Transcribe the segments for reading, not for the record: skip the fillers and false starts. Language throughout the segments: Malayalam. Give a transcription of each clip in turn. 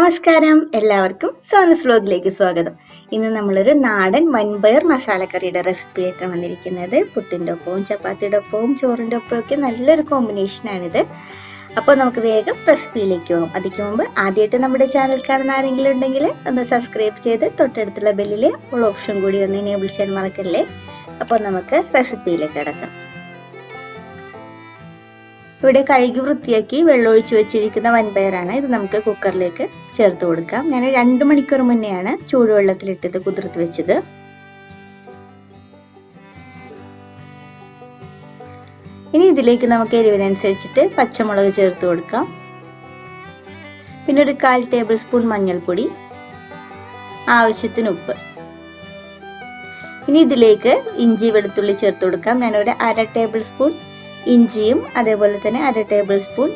നമസ്കാരം, എല്ലാവർക്കും സോനസ് വ്ലോഗിലേക്ക് സ്വാഗതം. ഇന്ന് നമ്മളൊരു നാടൻ വൻപയർ മസാലക്കറിയുടെ റെസിപ്പി ആയിട്ടാണ് വന്നിരിക്കുന്നത്. പുട്ടിൻ്റെ ഒപ്പവും ചപ്പാത്തിയുടെ ഒപ്പവും ചോറിൻ്റെ ഒപ്പവും ഒക്കെ നല്ലൊരു കോമ്പിനേഷനാണിത്. അപ്പോൾ നമുക്ക് വേഗം റെസിപ്പിയിലേക്ക് പോകാം. അതിക്ക് മുമ്പ് ആദ്യമായിട്ട് നമ്മുടെ ചാനൽ കാണുന്ന ആരെങ്കിലും ഉണ്ടെങ്കിൽ ഒന്ന് സബ്സ്ക്രൈബ് ചെയ്ത് തൊട്ടടുത്തുള്ള ബെല്ലിൽ ഓൾ ഓപ്ഷൻ കൂടി ഒന്ന് എനേബിൾ ചെയ്യാൻ മറക്കല്ലേ. അപ്പോൾ നമുക്ക് റെസിപ്പിയിലേക്ക് കിടക്കാം. ഇവിടെ കഴുകി വൃത്തിയാക്കി വെള്ളമൊഴിച്ച് വെച്ചിരിക്കുന്ന വൻപയറാണ്. ഇത് നമുക്ക് കുക്കറിലേക്ക് ചേർത്ത് കൊടുക്കാം. ഞാൻ 2 മണിക്കൂർ മുന്നെയാണ് ചൂടുവെള്ളത്തിലിട്ടത് കുതിർത്ത് വെച്ചത്. ഇനി ഇതിലേക്ക് നമുക്ക് എരിവിനനുസരിച്ചിട്ട് പച്ചമുളക് ചേർത്ത് കൊടുക്കാം. പിന്നെ ഒരു 1/4 ടേബിൾ സ്പൂൺ മഞ്ഞൾപ്പൊടി, ആവശ്യത്തിന് ഉപ്പ്. ഇനി ഇതിലേക്ക് ഇഞ്ചി വെളുത്തുള്ളി ചേർത്ത് കൊടുക്കാം. ഞാനൊരു 1/2 ടേബിൾ സ്പൂൺ ഇഞ്ചിയും അതേപോലെ തന്നെ 1/2 ടേബിൾ സ്പൂൺ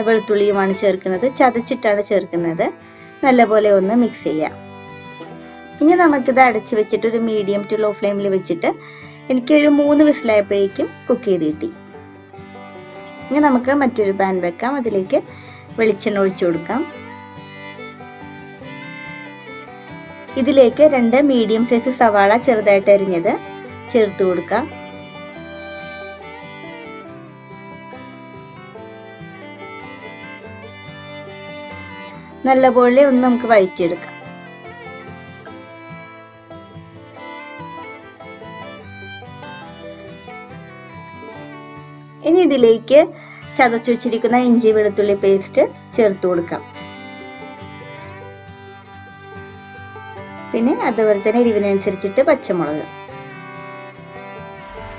വെളുത്തുള്ളിയുമാണ് ചേർക്കുന്നത്. ചതച്ചിട്ടാണ് ചേർക്കുന്നത്. നല്ലപോലെ ഒന്ന് മിക്സ് ചെയ്യാം. ഇനി നമുക്കിത് അടച്ച് വെച്ചിട്ട് ഒരു മീഡിയം ടു ലോ ഫ്ലെയിമിൽ വെച്ചിട്ട് എനിക്കൊരു 3 വിസിലായപ്പോഴേക്കും കുക്ക് ചെയ്ത് കിട്ടി. ഇനി നമുക്ക് മറ്റൊരു പാൻ വെക്കാം. അതിലേക്ക് വെളിച്ചെണ്ണ ഒഴിച്ചു കൊടുക്കാം. ഇതിലേക്ക് 2 മീഡിയം സൈസ് സവാള ചെറുതായിട്ട് അരിഞ്ഞത് ചേർത്ത് കൊടുക്കാം. നല്ലപോലെ ഒന്ന് നമുക്ക് വഴറ്റിയെടുക്കാം. ഇനി ഇതിലേക്ക് ചതച്ചു വെച്ചിരിക്കുന്ന ഇഞ്ചി വെളുത്തുള്ളി പേസ്റ്റ് ചേർത്ത് കൊടുക്കാം. പിന്നെ അതുപോലെ തന്നെ എരിവിനനുസരിച്ചിട്ട് പച്ചമുളക്.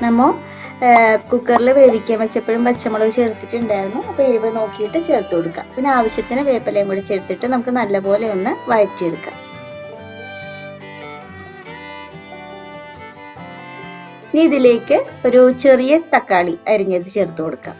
നമ്മ കുക്കറിൽ വേവിക്കാൻ വെച്ചപ്പോഴും പച്ചമുളക് ചേർത്തിട്ടുണ്ടായിരുന്നു. അപ്പോൾ എരിവ് നോക്കിയിട്ട് ചേർത്ത് കൊടുക്കാം. പിന്നെ ആവശ്യത്തിന് വേപ്പിലയും കൂടി ചേർത്തിട്ട് നമുക്ക് നല്ലപോലെ ഒന്ന് വഴറ്റിയെടുക്കാം. ഇനി ഇതിലേക്ക് ഒരു ചെറിയ തക്കാളി അരിഞ്ഞത് ചേർത്ത് കൊടുക്കാം.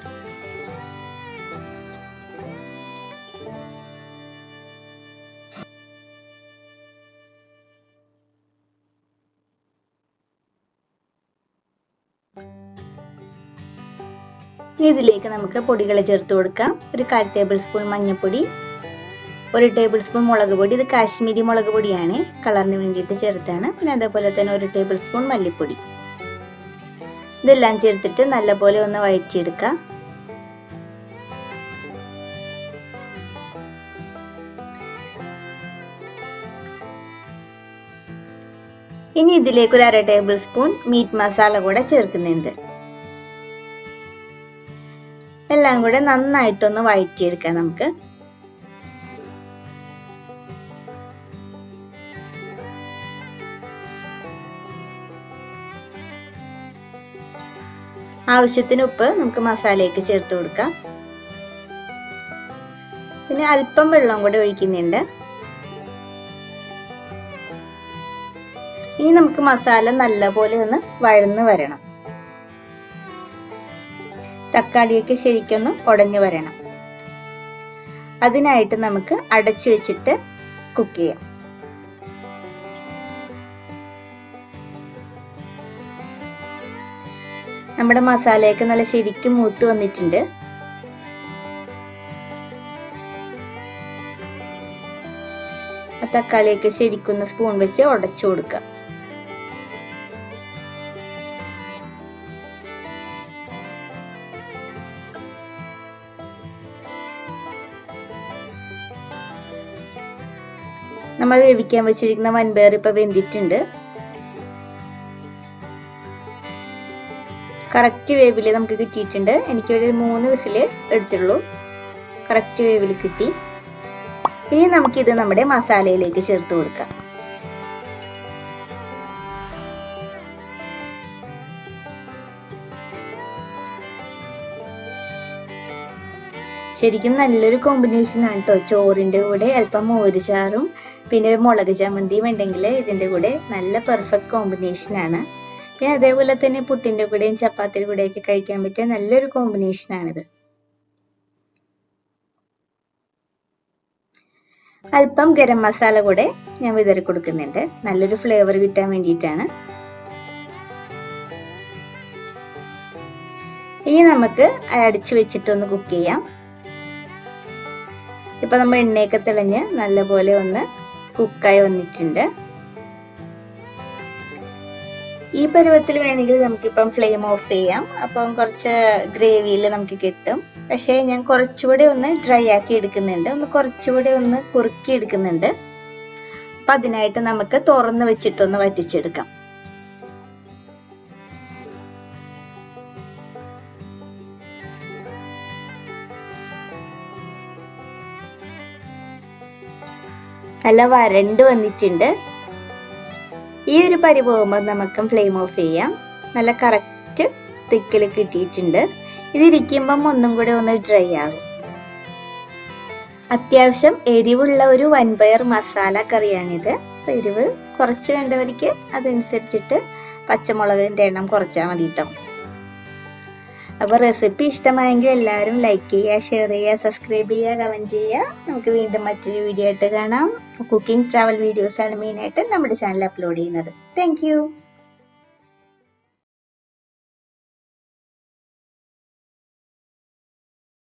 ഇതിലേക്ക് നമുക്ക് പൊടികൾ ചേർത്ത് കൊടുക്കാം. ഒരു 1/4 ടേബിൾ സ്പൂൺ മഞ്ഞൾപ്പൊടി, 1 ടേബിൾ സ്പൂൺ മുളക് പൊടി. ഇത് കാശ്മീരി മുളക് പൊടിയാണ്, കളറിന് വേണ്ടിയിട്ട് ചേർത്താണ്. പിന്നെ അതേപോലെ തന്നെ 1 ടേബിൾ സ്പൂൺ മല്ലിപ്പൊടി. ഇതെല്ലാം ചേർത്തിട്ട് നല്ലപോലെ ഒന്ന് വഴറ്റിയെടുക്കാം. ഇനി ഇതിലേക്ക് ഒരു 1/2 ടേബിൾ സ്പൂൺ മീറ്റ് മസാല കൂടെ ചേർക്കുന്നുണ്ട്. എല്ലാം കൂടെ നന്നായിട്ടൊന്ന് വഴറ്റിയെടുക്കാം നമുക്ക്. ആവശ്യത്തിന് ഉപ്പ് നമുക്ക് മസാലയ്ക്ക് ചേർത്ത് കൊടുക്കാം. പിന്നെ അല്പം വെള്ളം കൂടെ ഒഴിക്കുന്നുണ്ട്. ഇനി നമുക്ക് മസാല നല്ലപോലെ ഒന്ന് വഴന്ന് വരണം. തക്കാളിയൊക്കെ ശരിക്കൊന്ന് ഉടഞ്ഞു വരണം. അതിനായിട്ട് നമുക്ക് അടച്ചു വെച്ചിട്ട് കുക്ക് ചെയ്യാം. നമ്മുടെ മസാലയൊക്കെ നല്ല ശരിക്കും മൂത്ത് വന്നിട്ടുണ്ട്. ആ തക്കാളിയൊക്കെ ശരിക്കൊന്ന് സ്പൂൺ വെച്ച് ഉടച്ചു കൊടുക്കാം. നമ്മൾ വേവിക്കാൻ വെച്ചിരിക്കുന്ന വൻപയർ ഇപ്പൊ വെന്തിട്ടുണ്ട്. കറക്റ്റ് വേവില് നമുക്ക് കിട്ടിയിട്ടുണ്ട്. എനിക്കൊരു 3 വിസില് എടുത്തുള്ളൂ. കറക്റ്റ് വേവില് കിട്ടി. ഇനി നമുക്കിത് നമ്മുടെ മസാലയിലേക്ക് ചേർത്ത് കൊടുക്കാം. ശരിക്കും നല്ലൊരു കോമ്പിനേഷൻ ആണ് കേട്ടോ. ചോറിൻ്റെ കൂടെ അല്പം മോര് ചാറും പിന്നെ മുളക് ചമ്മന്തിയും ഉണ്ടെങ്കിൽ ഇതിൻ്റെ കൂടെ നല്ല പെർഫെക്റ്റ് കോമ്പിനേഷനാണ്. പിന്നെ അതേപോലെ തന്നെ പുട്ടിൻ്റെ കൂടെയും ചപ്പാത്തിയുടെ കൂടെയൊക്കെ കഴിക്കാൻ പറ്റിയ നല്ലൊരു കോമ്പിനേഷനാണിത്. അല്പം ഗരം മസാല കൂടെ ഞാൻ വിതറി കൊടുക്കുന്നുണ്ട്, നല്ലൊരു ഫ്ലേവർ കിട്ടാൻ വേണ്ടിയിട്ടാണ്. ഇനി നമുക്ക് അടച്ചു വെച്ചിട്ടൊന്ന് കുക്ക് ചെയ്യാം. ഇപ്പൊ ഇപ്പം നമ്മൾ എണ്ണയൊക്കെ തെളിഞ്ഞ് നല്ലപോലെ ഒന്ന് കുക്കായി വന്നിട്ടുണ്ട്. ഈ പരുവത്തിൽ വേണമെങ്കിൽ നമുക്കിപ്പം ഫ്ലെയിം ഓഫ് ചെയ്യാം. അപ്പം കുറച്ച് ഗ്രേവിയിൽ നമുക്ക് കിട്ടും. പക്ഷേ ഞാൻ കുറച്ചുകൂടി ഒന്ന് ഡ്രൈ ആക്കി എടുക്കുന്നുണ്ട്, കുറച്ചുകൂടി ഒന്ന് കുറുക്കി എടുക്കുന്നുണ്ട്. അപ്പം അതിനായിട്ട് നമുക്ക് തുറന്ന് വെച്ചിട്ടൊന്ന് വറ്റിച്ചെടുക്കാം. നല്ല വരണ്ട് വന്നിട്ടുണ്ട്. ഈ ഒരു പരിവാകുമ്പോൾ നമുക്ക് ഫ്ലെയിം ഓഫ് ചെയ്യാം. നല്ല കറക്റ്റ് തിക്കിൽ കിട്ടിയിട്ടുണ്ട്. ഇതിരിക്കുമ്പം ഒന്നും കൂടെ ഒന്ന് ഡ്രൈ ആകും. അത്യാവശ്യം എരിവുള്ള ഒരു വൻപയർ മസാല കറിയാണിത്. എരിവ് കുറച്ച് വേണ്ടവർക്ക് അതനുസരിച്ചിട്ട് പച്ചമുളകിൻ്റെ എണ്ണം കുറച്ചാൽ മതി കേട്ടോ. അപ്പോൾ റെസിപ്പി ഇഷ്ടമായെങ്കിൽ എല്ലാവരും ലൈക്ക് ചെയ്യുക, ഷെയർ ചെയ്യുക, സബ്സ്ക്രൈബ് ചെയ്യുക, കമൻറ്റ് ചെയ്യുക. നമുക്ക് വീണ്ടും മറ്റൊരു വീഡിയോ ആയിട്ട് കാണാം. കുക്കിംഗ് ട്രാവൽ വീഡിയോസാണ് മെയിനായിട്ട് നമ്മുടെ ചാനൽ അപ്ലോഡ് ചെയ്യുന്നത്. താങ്ക്